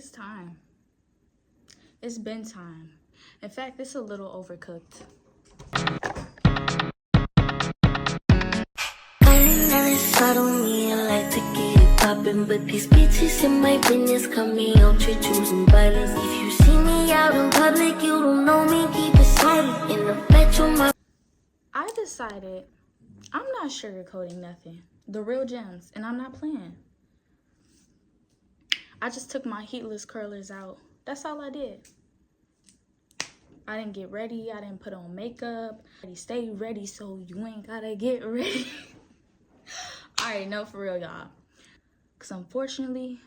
It's time. It's been time. In fact, it's a little overcooked. On me, I like to get it poppin', but these bitches in my business come me out to choosing violence. If you see me out in public, you don't know me, keep it silent. In the bedroom, I decided I'm not sugarcoating nothing. The real gems, and I'm not playing. I just took my heatless curlers out. That's all I did. I didn't get ready. I didn't put on makeup. Stay ready so you ain't gotta get ready. All right, no, for real, y'all. Because unfortunately,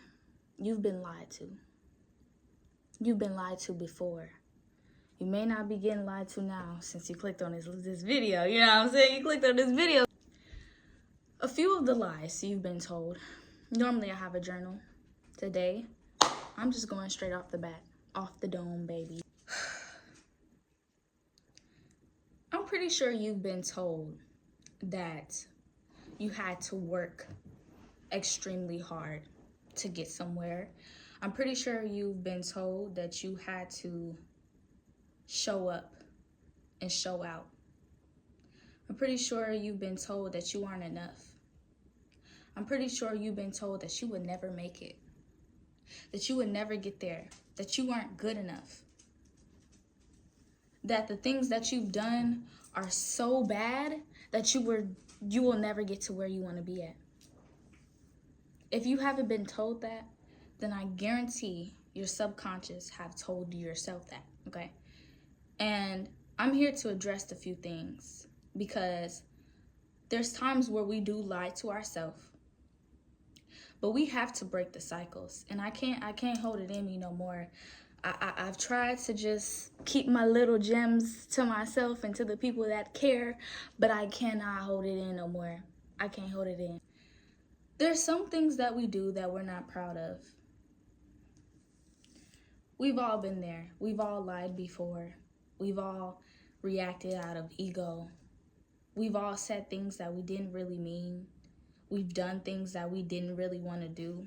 you've been lied to. You've been lied to before. You may not be getting lied to now since you clicked on this video. You know what I'm saying? You clicked on this video. A few of the lies you've been told. Normally, I have a journal. Today, I'm just going straight off the bat. Off the dome, baby. I'm pretty sure you've been told that you had to work extremely hard to get somewhere. I'm pretty sure you've been told that you had to show up and show out. I'm pretty sure you've been told that you aren't enough. I'm pretty sure you've been told that you would never make it, that you would never get there, that you weren't good enough, that the things that you've done are so bad that you will never get to where you want to be at. If you haven't been told that, then I guarantee your subconscious have told yourself that, okay? And I'm here to address a few things because there's times where we do lie to ourselves, but we have to break the cycles. And I can't hold it in me no more. I've tried to just keep my little gems to myself and to the people that care, but I cannot hold it in no more. I can't hold it in. There's some things that we do that we're not proud of. We've all been there. We've all lied before. We've all reacted out of ego. We've all said things that we didn't really mean. We've done things that we didn't really want to do.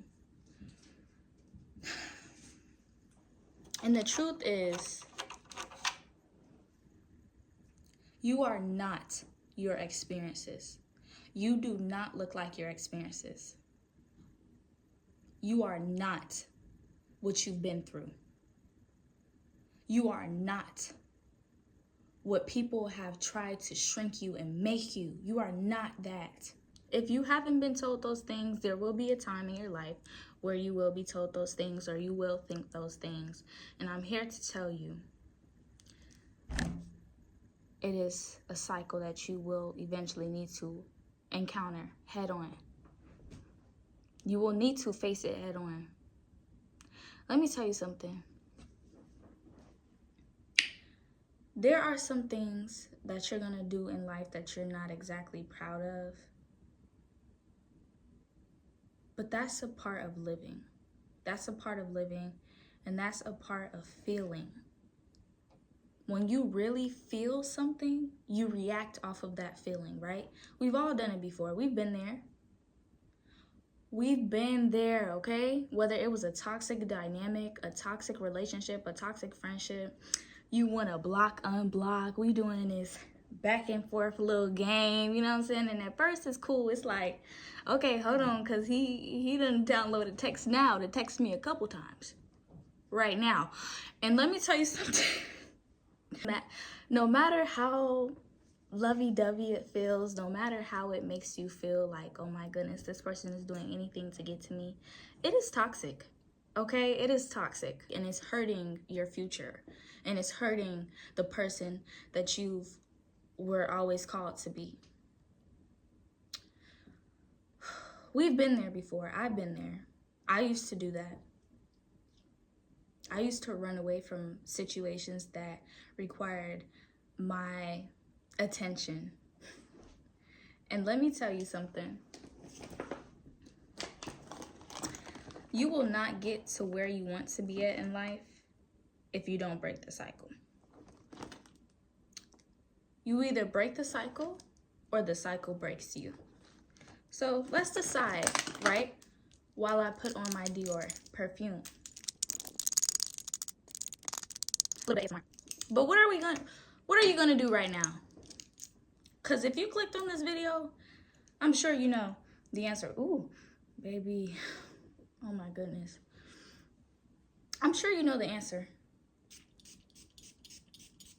And the truth is, you are not your experiences. You do not look like your experiences. You are not what you've been through. You are not what people have tried to shrink you and make you. You are not that. If you haven't been told those things, there will be a time in your life where you will be told those things or you will think those things. And I'm here to tell you, it is a cycle that you will eventually need to encounter head on. You will need to face it head on. Let me tell you something. There are some things that you're going to do in life that you're not exactly proud of. But that's a part of living. That's a part of living, and that's a part of feeling. When you really feel something, you react off of that feeling, right? We've all done it before. We've been there. We've been there, okay? Whether it was a toxic dynamic, a toxic relationship, a toxic friendship, you want to block, unblock. We doing this back and forth little game, you know what I'm saying? And at first it's cool. It's like, okay, hold on, because he done downloaded text now to text me a couple times right now. And let me tell you something. No matter how lovey-dovey it feels, no matter how it makes you feel like, oh my goodness, this person is doing anything to get to me, it is toxic, okay? It is toxic, and it's hurting your future, and it's hurting the person that you were always called to be. We've been there before. I've been there. I used to do that. I used to run away from situations that required my attention. And let me tell you something. You will not get to where you want to be at in life if you don't break the cycle. You either break the cycle or the cycle breaks you. So let's decide, right? While I put on my Dior perfume. A little bit ASMR. But what are you gonna do right now? Because if you clicked on this video, I'm sure you know the answer. Ooh, baby. Oh my goodness. I'm sure you know the answer.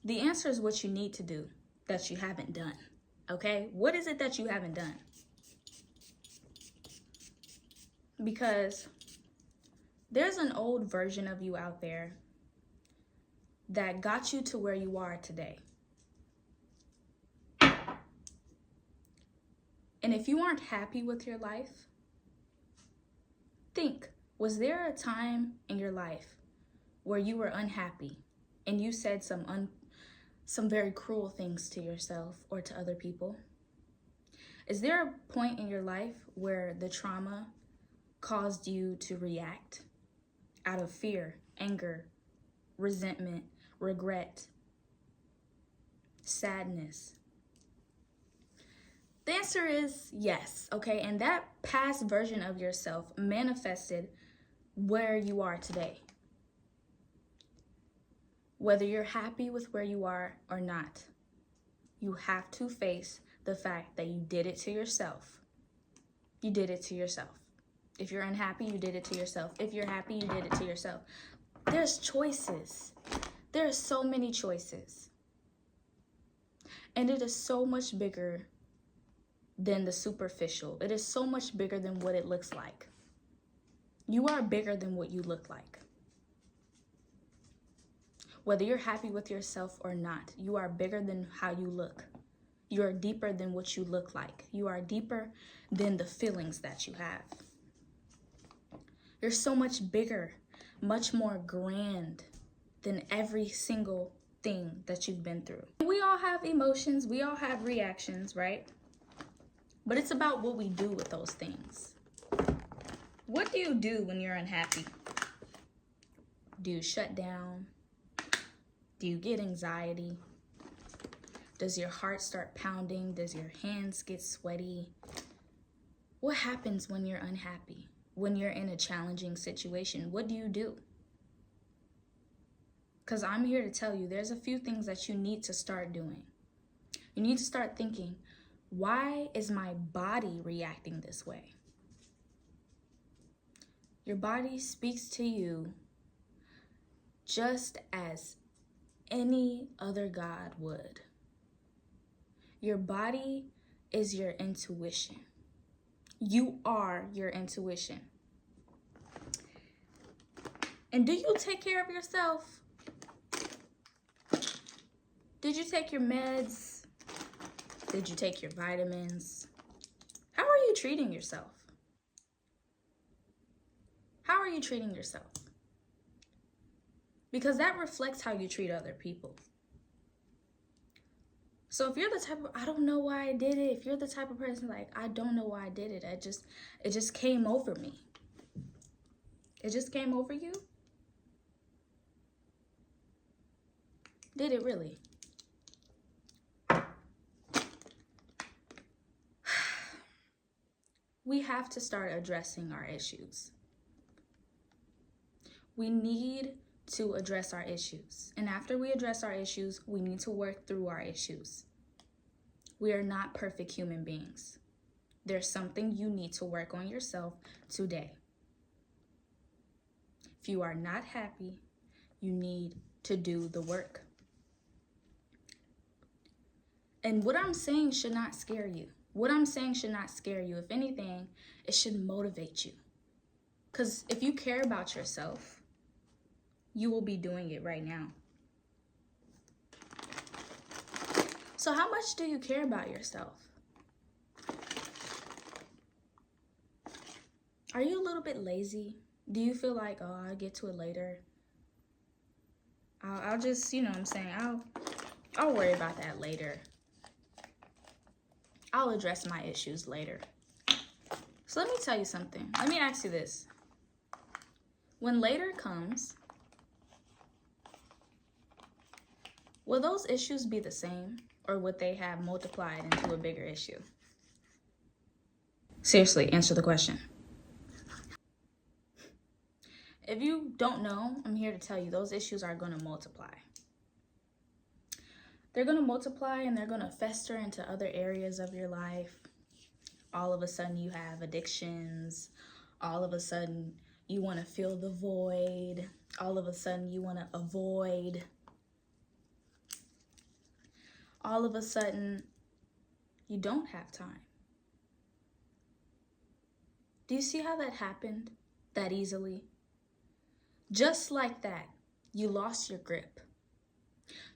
The answer is what you need to do that you haven't done. Okay? What is it that you haven't done? Because there's an old version of you out there that got you to where you are today. And if you aren't happy with your life, think, was there a time in your life where you were unhappy and you said some very cruel things to yourself or to other people? Is there a point in your life where the trauma caused you to react out of fear, anger, resentment, regret, sadness? The answer is yes, okay? And that past version of yourself manifested where you are today. Whether you're happy with where you are or not, you have to face the fact that you did it to yourself. You did it to yourself. If you're unhappy, you did it to yourself. If you're happy, you did it to yourself. There's choices. There are so many choices. And it is so much bigger than the superficial. It is so much bigger than what it looks like. You are bigger than what you look like. Whether you're happy with yourself or not, you are bigger than how you look. You are deeper than what you look like. You are deeper than the feelings that you have. You're so much bigger, much more grand than every single thing that you've been through. We all have emotions. We all have reactions, right? But it's about what we do with those things. What do you do when you're unhappy? Do you shut down? Do you get anxiety? Does your heart start pounding? Does your hands get sweaty? What happens when you're unhappy? When you're in a challenging situation, what do you do? Because I'm here to tell you there's a few things that you need to start doing. You need to start thinking, why is my body reacting this way? Your body speaks to you just as any other God would. Your body is your intuition. You are your intuition. And do you take care of yourself? Did you take your meds? Did you take your vitamins? How are you treating yourself? How are you treating yourself? Because that reflects how you treat other people. So if you're the type of, I don't know why I did it. If you're the type of person like, I don't know why I did it. It just came over me. It just came over you? Did it really? We have to start addressing our issues. We need to address our issues. And after we address our issues, we need to work through our issues. We are not perfect human beings. There's something you need to work on yourself today. If you are not happy, you need to do the work. And what I'm saying should not scare you. What I'm saying should not scare you. If anything, it should motivate you. Because if you care about yourself, you will be doing it right now. So how much do you care about yourself? Are you a little bit lazy? Do you feel like, oh, I'll get to it later? I'll just, you know what I'm saying? I'll worry about that later. I'll address my issues later. So let me tell you something. Let me ask you this. When later comes, will those issues be the same, or would they have multiplied into a bigger issue? Seriously, answer the question. If you don't know, I'm here to tell you those issues are going to multiply. they're going to multiply and they're going to fester into other areas of your life. All of a sudden you have addictions. All of a sudden you want to fill the void. All of a sudden you want to avoid. All of a sudden you don't have time. Do you see how that happened that easily? Just like that, you lost your grip.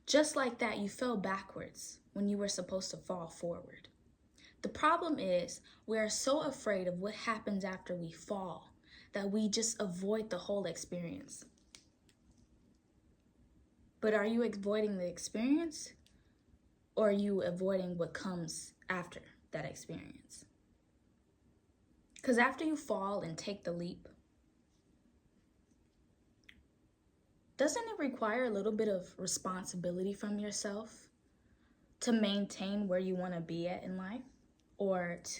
Just like that, you fell backwards when you were supposed to fall forward. The problem is we are so afraid of what happens after we fall that we just avoid the whole experience. But are you avoiding the experience, or are you avoiding what comes after that experience? Because after you fall and take the leap, doesn't it require a little bit of responsibility from yourself to maintain where you want to be at in life? Or it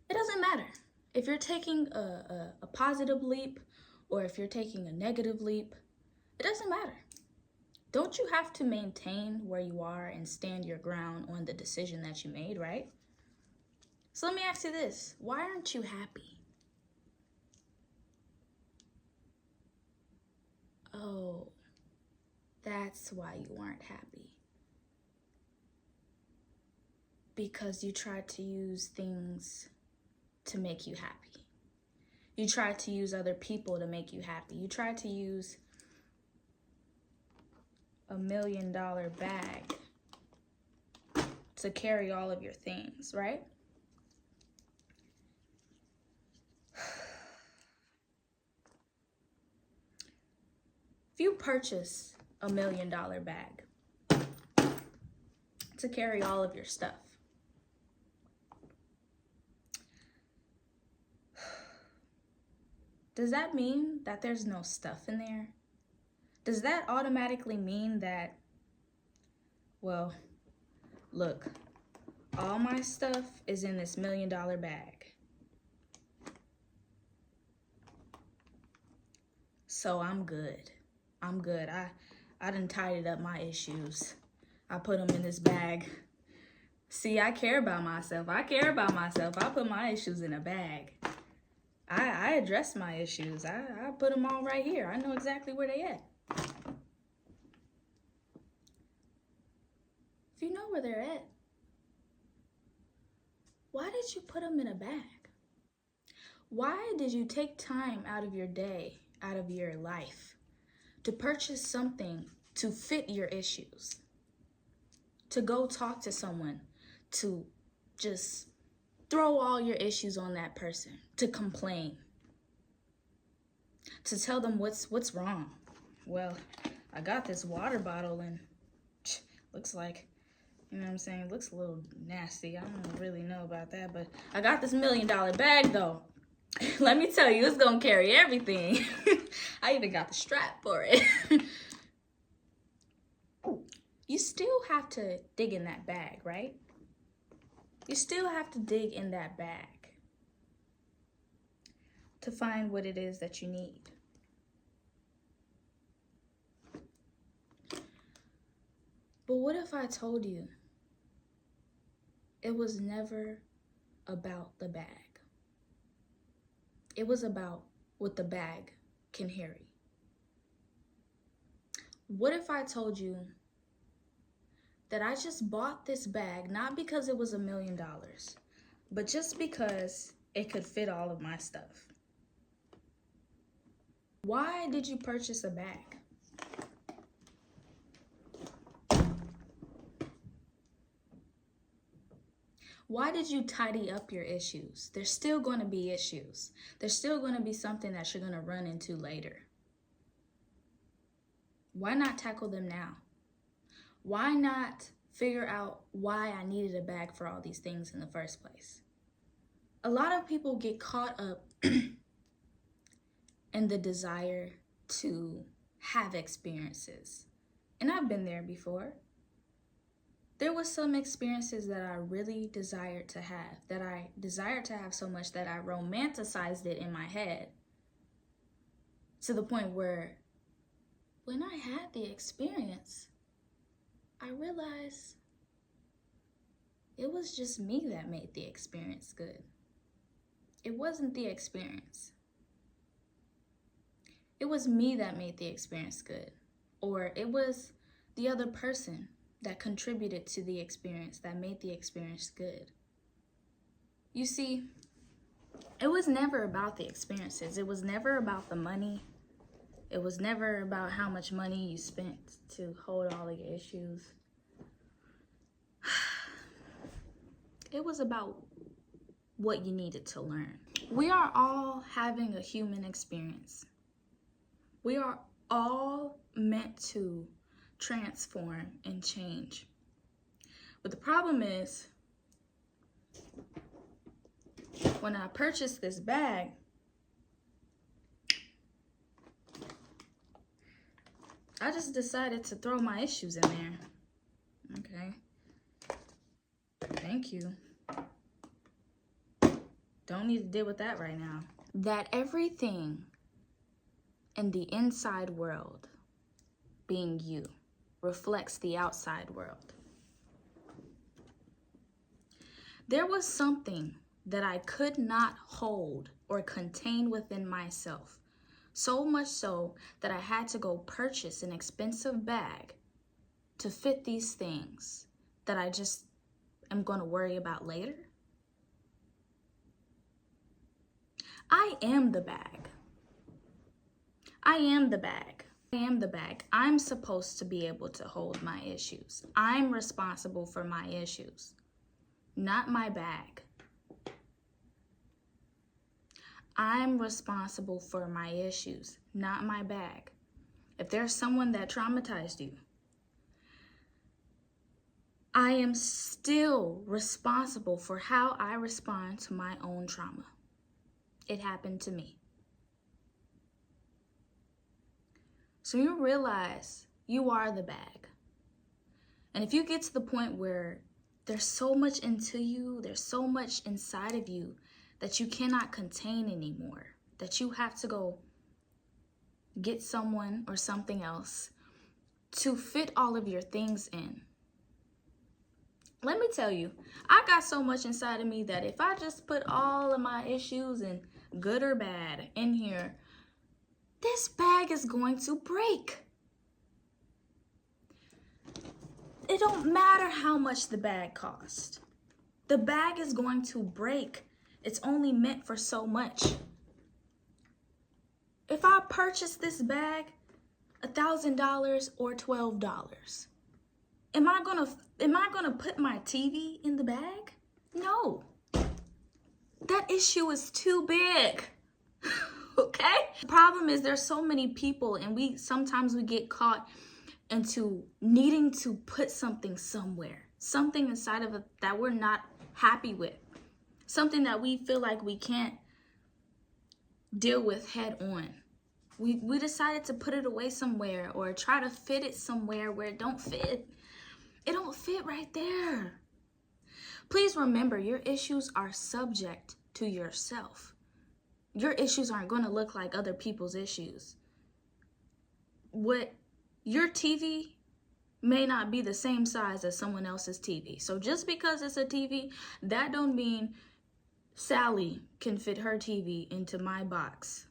doesn't matter. If you're taking a positive leap or if you're taking a negative leap, it doesn't matter. Don't you have to maintain where you are and stand your ground on the decision that you made, right? So let me ask you this. Why aren't you happy? Oh, that's why you aren't happy. Because you tried to use things to make you happy. You tried to use other people to make you happy. You tried to use $1 million bag to carry all of your things, right? If you purchase $1 million bag to carry all of your stuff, does that mean that there's no stuff in there? Does that automatically mean that, well, look, all my stuff is in this $1 million bag, so I'm good. I'm good. I done tidied up my issues. I put them in this bag. See, I care about myself. I put my issues in a bag. I address my issues. I put them all right here. I know exactly where they at. If you know where they're at, why did you put them in a bag? Why did you take time out of your day, out of your life, to purchase something to fit your issues? To go talk to someone, to just throw all your issues on that person, to complain, to tell them what's wrong. Well, I got this water bottle and looks like, you know what I'm saying, it looks a little nasty. I don't really know about that, but I got this $1 million bag though. Let me tell you, it's gonna carry everything. I even got the strap for it. You still have to dig in that bag, right? You still have to dig in that bag to find what it is that you need. But what if I told you it was never about the bag? It was about what the bag can carry. What if I told you that I just bought this bag not because it was $1 million, but just because it could fit all of my stuff? Why did you purchase a bag? Why did you tidy up your issues? There's still going to be issues. There's still going to be something that you're going to run into later. Why not tackle them now? Why not figure out why I needed a bag for all these things in the first place? A lot of people get caught up in the desire to have experiences. And I've been there before. There was some experiences that I really desired to have, that I desired to have so much that I romanticized it in my head to the point where when I had the experience, I realized it was just me that made the experience good. It wasn't the experience. It was me that made the experience good. Or it was the other person that contributed to the experience that made the experience good. You see, it was never about the experiences. It was never about the money. It was never about how much money you spent to hold all of your issues. It was about what you needed to learn. We are all having a human experience. We are all meant to transform and change. But the problem is, when I purchased this bag, I just decided to throw my issues in there. Okay. Thank you. Don't need to deal with that right now. That everything in the inside world, being you, reflects the outside world. There was something that I could not hold or contain within myself, so much so that I had to go purchase an expensive bag to fit these things that I just am going to worry about later. I am the bag. I am the bag. I am the bag. I'm supposed to be able to hold my issues. I'm responsible for my issues, not my bag. I'm responsible for my issues, not my bag. If there's someone that traumatized you, I am still responsible for how I respond to my own trauma. It happened to me. So you realize you are the bag. And if you get to the point where there's so much into you, there's so much inside of you that you cannot contain anymore, that you have to go get someone or something else to fit all of your things in. Let me tell you, I got so much inside of me that if I just put all of my issues, and good or bad, in here, this bag is going to break. It don't matter how much the bag cost. The bag is going to break. It's only meant for so much. If I purchase this bag $1,000 or $12, am I gonna put my TV in the bag? No. That issue is too big. Okay? The problem is there's so many people, and sometimes we get caught into needing to put something somewhere, something inside of it that we're not happy with, something that we feel like we can't deal with head on. We decided to put it away somewhere or try to fit it somewhere where it don't fit. It don't fit right there. Please remember, your issues are subject to yourself. Your issues aren't going to look like other people's issues. Your TV may not be the same size as someone else's TV. So just because it's a TV, that don't mean Sally can fit her TV into my box.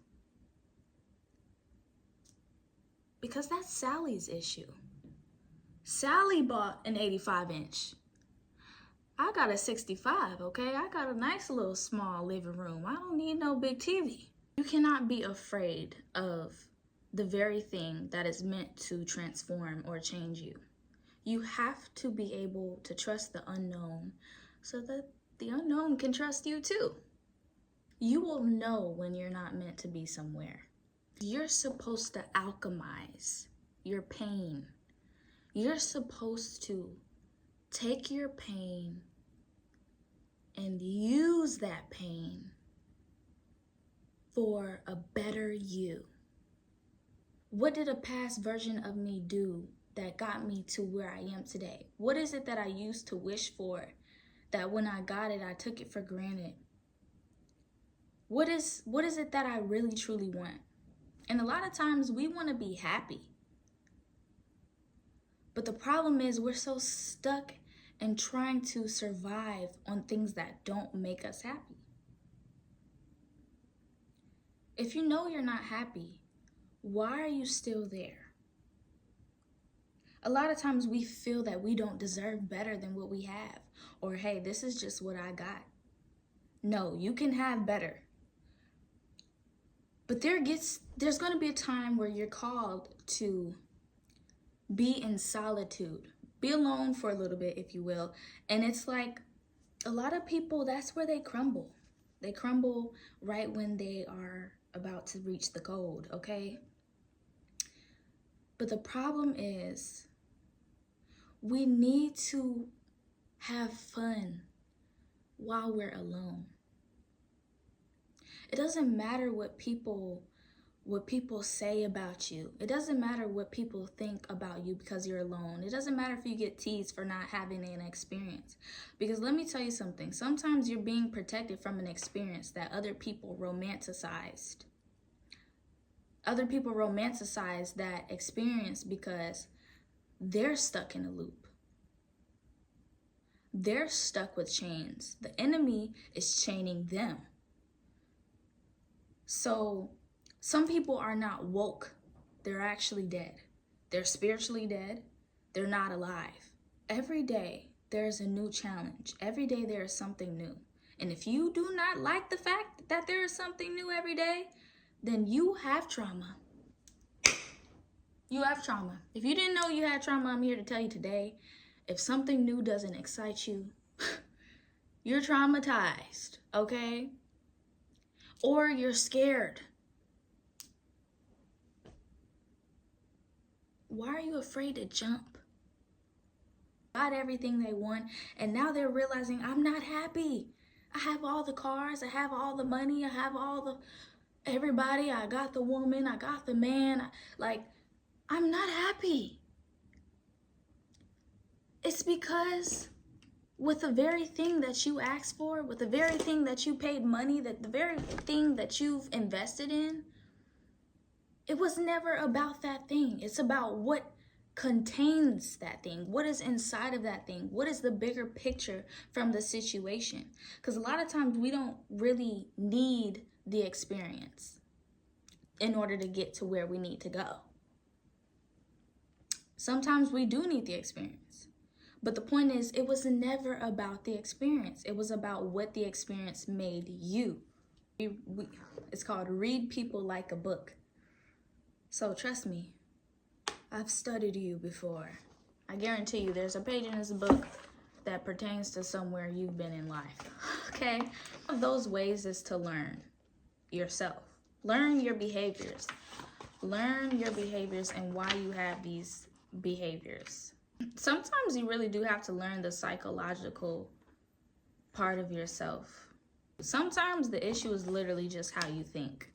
Because that's Sally's issue. Sally bought an 85-inch. I got a 65, okay? I got a nice little small living room. I don't need no big TV. You cannot be afraid of the very thing that is meant to transform or change you. You have to be able to trust the unknown so that the unknown can trust you too. You will know when you're not meant to be somewhere. You're supposed to alchemize your pain. You're supposed to take your pain and use that pain for a better you. What did a past version of me do that got me to where I am today? What is it that I used to wish for that when I got it, I took it for granted? What is it that I really truly want? And a lot of times we want to be happy. But the problem is we're so stuck in trying to survive on things that don't make us happy. If you know you're not happy, why are you still there? A lot of times we feel that we don't deserve better than what we have. Or, hey, this is just what I got. No, you can have better. But there's going to be a time where you're called to be in solitude. Be alone for a little bit, if you will. And it's like a lot of people, that's where they crumble. They crumble right when they are about to reach the gold, okay? But the problem is we need to have fun while we're alone. It doesn't matter what people say about you. It doesn't matter what people think about you because you're alone. It doesn't matter if you get teased for not having an experience. Because let me tell you something. Sometimes you're being protected from an experience that other people romanticized. Other people romanticize that experience because they're stuck in a loop. They're stuck with chains. The enemy is chaining them. So some people are not woke. They're actually dead. They're spiritually dead. They're not alive. Every day there's a new challenge. Every day there is something new. And if you do not like the fact that there is something new every day, then you have trauma. You have trauma. If you didn't know you had trauma, I'm here to tell you today, if something new doesn't excite you, you're traumatized, okay? Or you're scared. Why are you afraid to jump? Got everything they want, and now they're realizing I'm not happy. I have all the cars, I have all the money, I have all the everybody, I got the woman, I got the man, I'm not happy. It's because with the very thing that you asked for, with the very thing that you paid money, that the very thing that you've invested in, it was never about that thing. It's about what contains that thing. What is inside of that thing? What is the bigger picture from the situation? Because a lot of times we don't really need the experience in order to get to where we need to go. Sometimes we do need the experience. But the point is, it was never about the experience. It was about what the experience made you. It's called read people like a book. So trust me, I've studied you before. I guarantee you there's a page in this book that pertains to somewhere you've been in life, okay? One of those ways is to learn yourself. Learn your behaviors. Learn your behaviors and why you have these behaviors. Sometimes you really do have to learn the psychological part of yourself. Sometimes the issue is literally just how you think,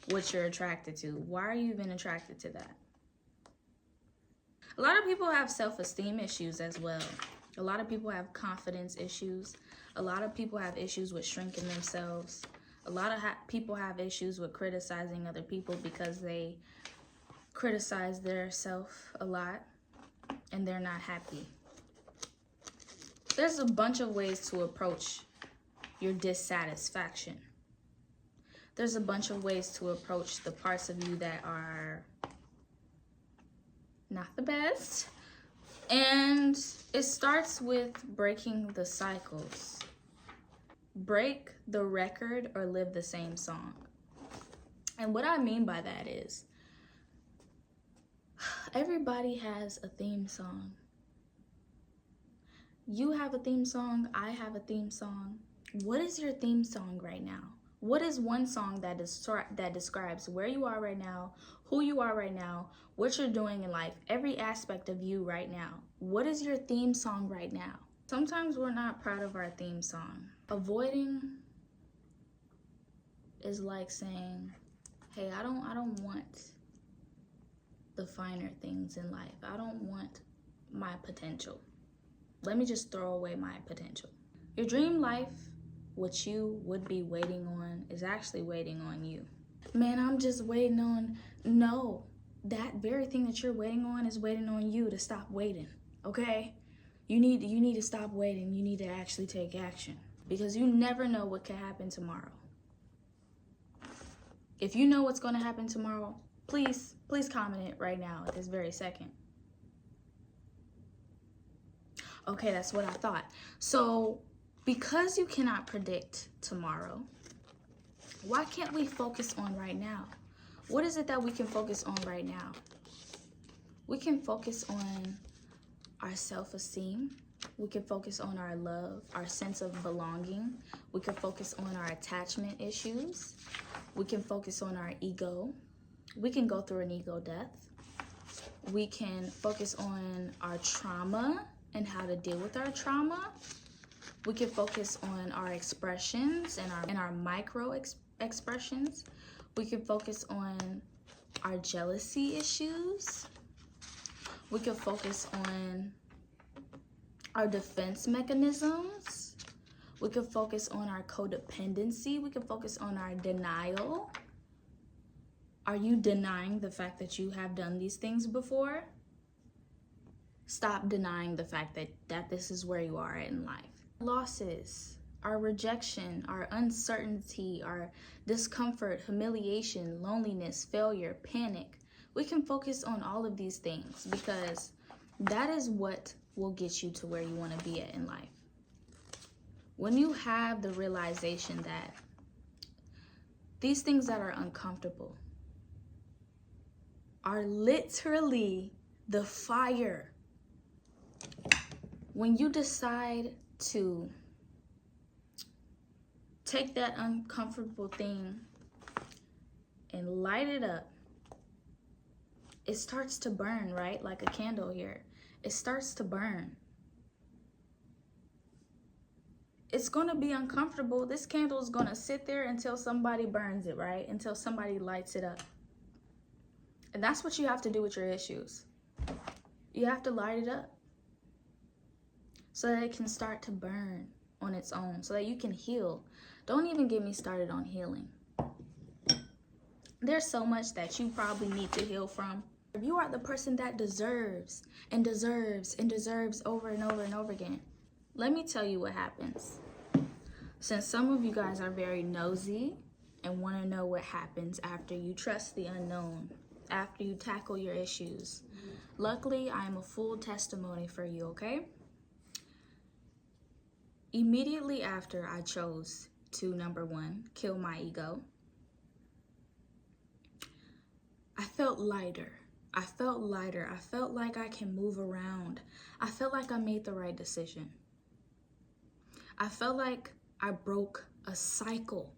what you're attracted to. Why are you even attracted to that? A lot of people have self-esteem issues as well. A lot of people have confidence issues. A lot of people have issues with shrinking themselves. A lot of people have issues with criticizing other people because they criticize their self a lot and they're not happy. There's a bunch of ways to approach your dissatisfaction. There's a bunch of ways to approach the parts of you that are not the best. And it starts with breaking the cycles. Break the record or live the same song. And what I mean by that is, everybody has a theme song. You have a theme song, I have a theme song. What is your theme song right now? What is one song that describes where you are right now, who you are right now, what you're doing in life, every aspect of you right now? What is your theme song right now? Sometimes we're not proud of our theme song. Avoiding is like saying, hey, I don't want the finer things in life. I don't want my potential. Let me just throw away my potential. Your dream life, what you would be waiting on, is actually waiting on you. Man, I'm just waiting on. No, that very thing that you're waiting on is waiting on you to stop waiting, okay? You need to stop waiting. You need to actually take action, because you never know what could happen tomorrow. If you know what's going to happen tomorrow, please comment it right now at this very second. Okay, that's what I thought. So, because you cannot predict tomorrow, why can't we focus on right now? What is it that we can focus on right now? We can focus on our self-esteem. We can focus on our love, our sense of belonging. We can focus on our attachment issues. We can focus on our ego. We can go through an ego death. We can focus on our trauma and how to deal with our trauma. We can focus on our expressions and our micro expressions. We can focus on our jealousy issues. We can focus on our defense mechanisms. We can focus on our codependency. We can focus on our denial. Are you denying the fact that you have done these things before? Stop denying the fact that this is where you are in life. Losses, our rejection, our uncertainty, our discomfort, humiliation, loneliness, failure, panic. We can focus on all of these things, because that is what will get you to where you want to be at in life. When you have the realization that these things that are uncomfortable are literally the fire. When you decide to take that uncomfortable thing and light it up, it starts to burn, right? Like a candle here. It starts to burn. It's going to be uncomfortable. This candle is going to sit there until somebody burns it, right? Until somebody lights it up. And that's what you have to do with your issues. You have to light it up so that it can start to burn on its own, so that you can heal. Don't even get me started on healing. There's so much that you probably need to heal from. If you are the person that deserves and deserves and deserves over and over and over again, let me tell you what happens. Since some of you guys are very nosy and want to know what happens after you trust the unknown, after you tackle your issues, luckily I am a full testimony for you, okay? Immediately after I chose to, number one, kill my ego, I felt lighter. I felt lighter. I felt like I can move around. I felt like I made the right decision. I felt like I broke a cycle.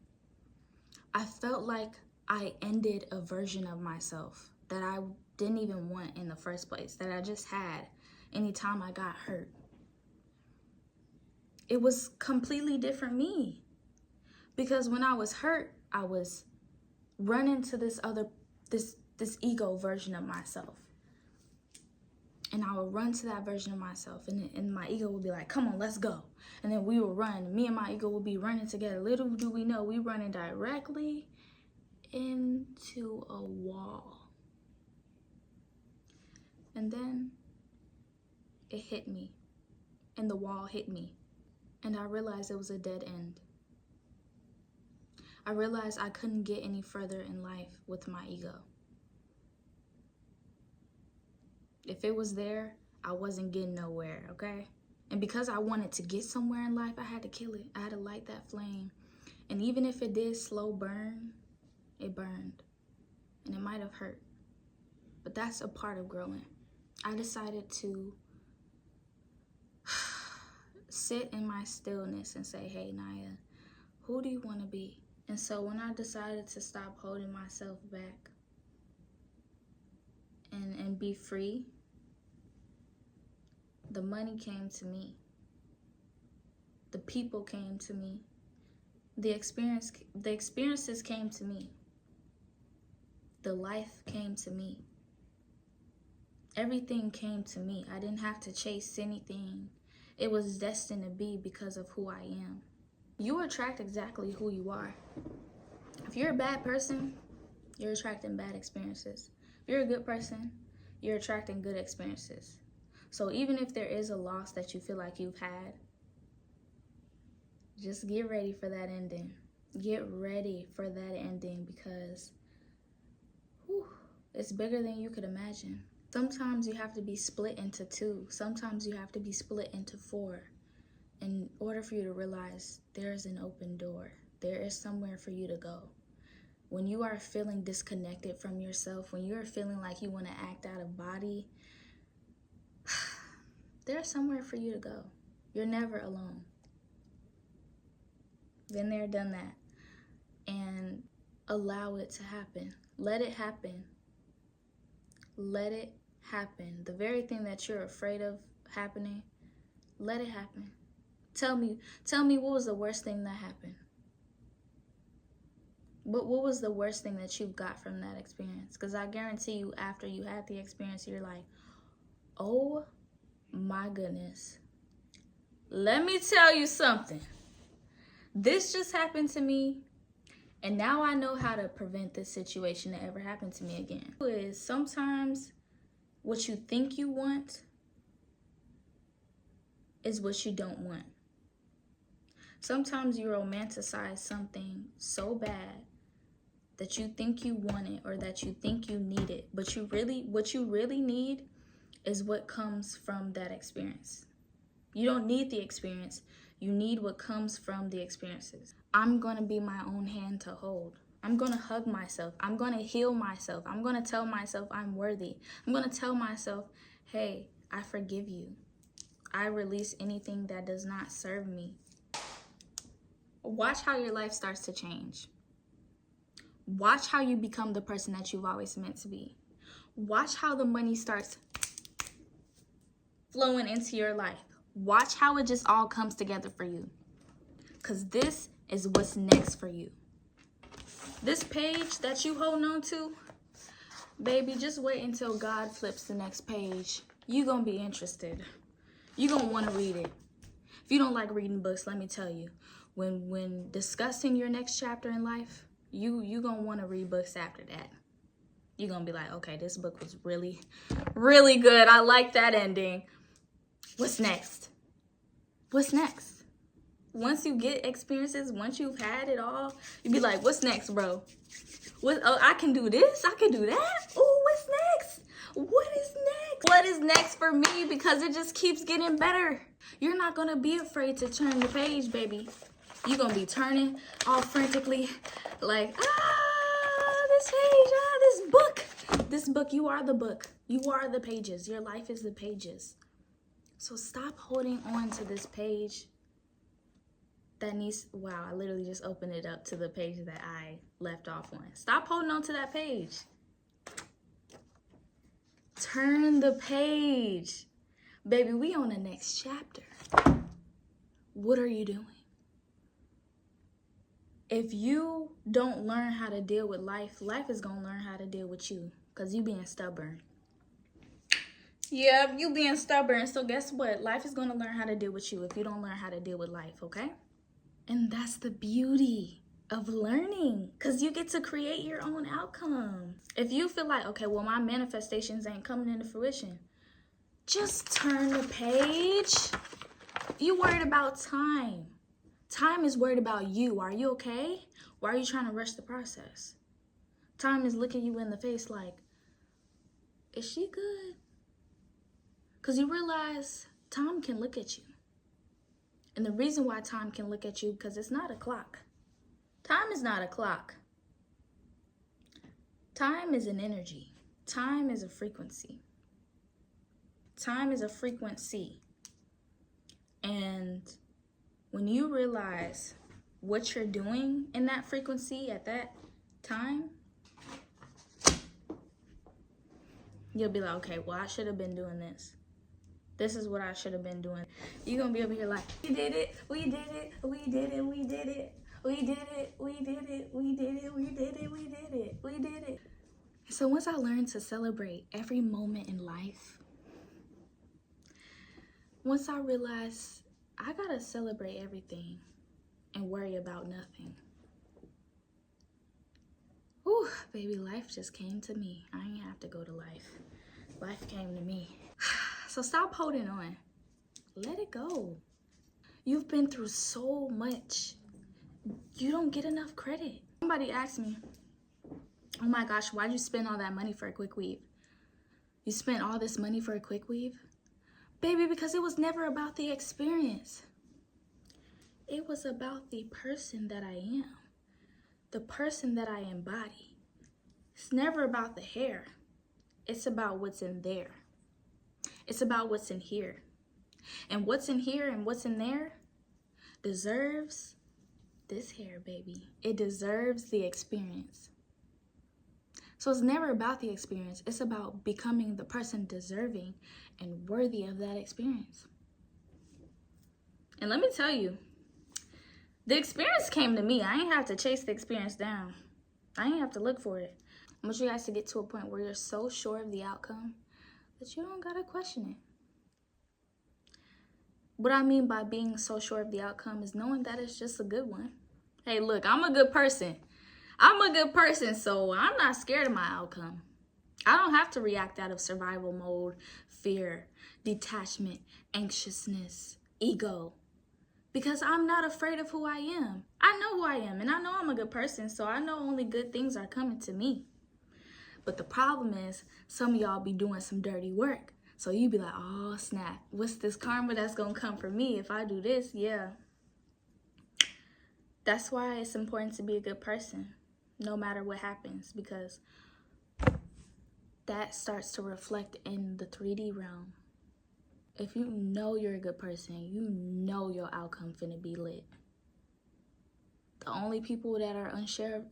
I felt like I ended a version of myself that I didn't even want in the first place, that I just had anytime I got hurt. It was completely different me. Because when I was hurt, I was running to this ego version of myself. And I would run to that version of myself, and my ego would be like, come on, let's go. And then we would run. Me and my ego would be running together. Little do we know, we running directly into a wall. And then it hit me, and the wall hit me. And I realized it was a dead end. I realized I couldn't get any further in life with my ego. If it was there, I wasn't getting nowhere, okay? And because I wanted to get somewhere in life, I had to kill it. I had to light that flame. And even if it did slow burn, it burned. And it might have hurt. But that's a part of growing. I decided to sit in my stillness and say, hey, Naya, who do you want to be? And so when I decided to stop holding myself back and be free, the money came to me. The people came to me. The experiences came to me. The life came to me. Everything came to me. I didn't have to chase anything. It was destined to be because of who I am. You attract exactly who you are. If you're a bad person, you're attracting bad experiences. If you're a good person, you're attracting good experiences. So even if there is a loss that you feel like you've had, just get ready for that ending. Get ready for that ending because it's bigger than you could imagine. Sometimes you have to be split into 2. Sometimes you have to be split into 4 in order for you to realize there's an open door. There is somewhere for you to go. When you are feeling disconnected from yourself, when you're feeling like you want to act out of body, there's somewhere for you to go. You're never alone. Been there, done that. And allow it to happen. Let it happen. Let it happen. The very thing that you're afraid of happening, let it happen. Tell me what was the worst thing that happened? What was the worst thing that you got from that experience? Because I guarantee you, after you had the experience, you're like, oh my goodness. Let me tell you something. This just happened to me, and now I know how to prevent this situation to ever happen to me again. Is sometimes what you think you want is what you don't want. Sometimes you romanticize something so bad that you think you want it or that you think you need it, but what you really need is what comes from that experience. You don't need the experience. You need what comes from the experiences. I'm going to be my own hand to hold. I'm going to hug myself. I'm going to heal myself. I'm going to tell myself I'm worthy. I'm going to tell myself, hey, I forgive you. I release anything that does not serve me. Watch how your life starts to change. Watch how you become the person that you've always meant to be. Watch how the money starts flowing into your life. Watch how it just all comes together for you. Because this is what's next for you. This page that you holding on to, baby, just wait until God flips the next page. You're going to be interested. You're going to want to read it. If you don't like reading books, let me tell you, when discussing your next chapter in life, you going to want to read books after that. You're going to be like, okay, this book was really, really good. I like that ending. What's next? What's next? Once you get experiences, once you've had it all, you be like, what's next, bro? I can do this. I can do that. Oh, what's next? What is next? What is next for me? Because it just keeps getting better. You're not going to be afraid to turn the page, baby. You're going to be turning all frantically like, this page, this book. You are the book. You are the pages. Your life is the pages. So stop holding on to this page that needs, wow, I literally just opened it up to the page that I left off on. Stop holding on to that page. Turn the page. Baby, we on the next chapter. What are you doing? If you don't learn how to deal with life, life is going to learn how to deal with you because you being stubborn. Yeah, you being stubborn. So guess what? Life is going to learn how to deal with you if you don't learn how to deal with life, okay? And that's the beauty of learning because you get to create your own outcome. If you feel like, okay, well, my manifestations ain't coming into fruition, just turn the page. You worried about time. Time is worried about you. Are you okay? Why are you trying to rush the process? Time is looking you in the face like, is she good? Because you realize time can look at you. And the reason why time can look at you, because it's not a clock. Time is not a clock. Time is an energy. Time is a frequency. Time is a frequency. And when you realize what you're doing in that frequency at that time, you'll be like, okay, well, I should have been doing this. This is what I should have been doing. You're going to be over here like, we did it, we did it, we did it, we did it, we did it, we did it, we did it, we did it, we did it, we did it. So once I learned to celebrate every moment in life, once I realized I got to celebrate everything and worry about nothing. Whew, baby, life just came to me. I ain't have to go to life. Life came to me. So stop holding on. Let it go. You've been through so much. You don't get enough credit. Somebody asked me, oh my gosh, why'd you spend all that money for a quick weave? You spent all this money for a quick weave? Baby, because it was never about the experience. It was about the person that I am. The person that I embody. It's never about the hair. It's about what's in there. It's about what's in here. And what's in here and what's in there deserves this hair, baby. It deserves the experience. So it's never about the experience. It's about becoming the person deserving and worthy of that experience. And let me tell you, the experience came to me. I ain't have to chase the experience down. I ain't have to look for it. I want you guys to get to a point where you're so sure of the outcome that you don't gotta question it. What I mean by being so sure of the outcome is knowing that it's just a good one. Hey, look, I'm a good person. So I'm not scared of my outcome. I don't have to react out of survival mode, fear, detachment, anxiousness, ego. Because I'm not afraid of who I am. I know who I am, and I know I'm a good person, so I know only good things are coming to me. But the problem is, some of y'all be doing some dirty work. So you be like, oh snap, what's this karma that's gonna come for me if I do this? Yeah. That's why it's important to be a good person, no matter what happens, because that starts to reflect in the 3D realm. If you know you're a good person, you know your outcome finna be lit. The only people that are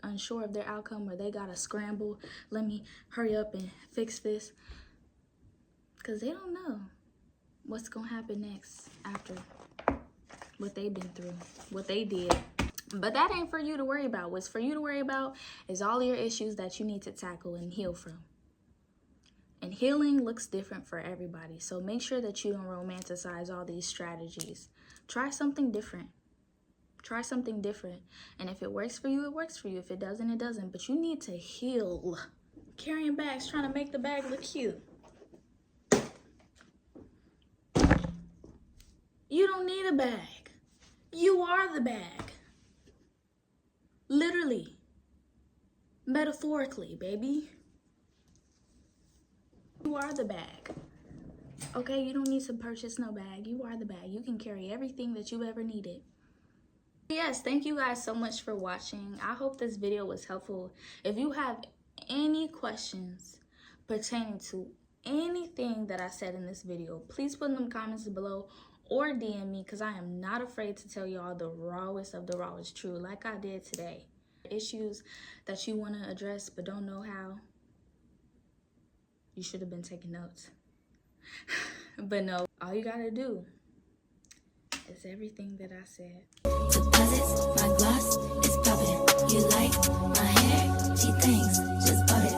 unsure of their outcome, or they gotta scramble, let me hurry up and fix this, because they don't know what's gonna happen next after what they've been through, what they did. But that ain't for you to worry about. What's for you to worry about is all your issues that you need to tackle and heal from. And healing looks different for everybody. So make sure that you don't romanticize all these strategies. Try something different. Try something different. And if it works for you, it works for you. If it doesn't, it doesn't. But you need to heal. Carrying bags, trying to make the bag look cute. You don't need a bag. You are the bag. Literally. Metaphorically, baby. You are the bag. Okay, you don't need to purchase no bag. You are the bag. You can carry everything that you ever needed. Yes, thank you guys so much for watching. I hope this video was helpful. If you have any questions pertaining to anything that I said in this video, please put them in the comments below or DM me, because I am not afraid to tell y'all the rawest of the rawest truth, like I did today. Issues that you want to address but don't know how, you should have been taking notes. But no, all you gotta do is everything that I said. Deposits, my gloss is popping. You like my hair? She thinks just bought it.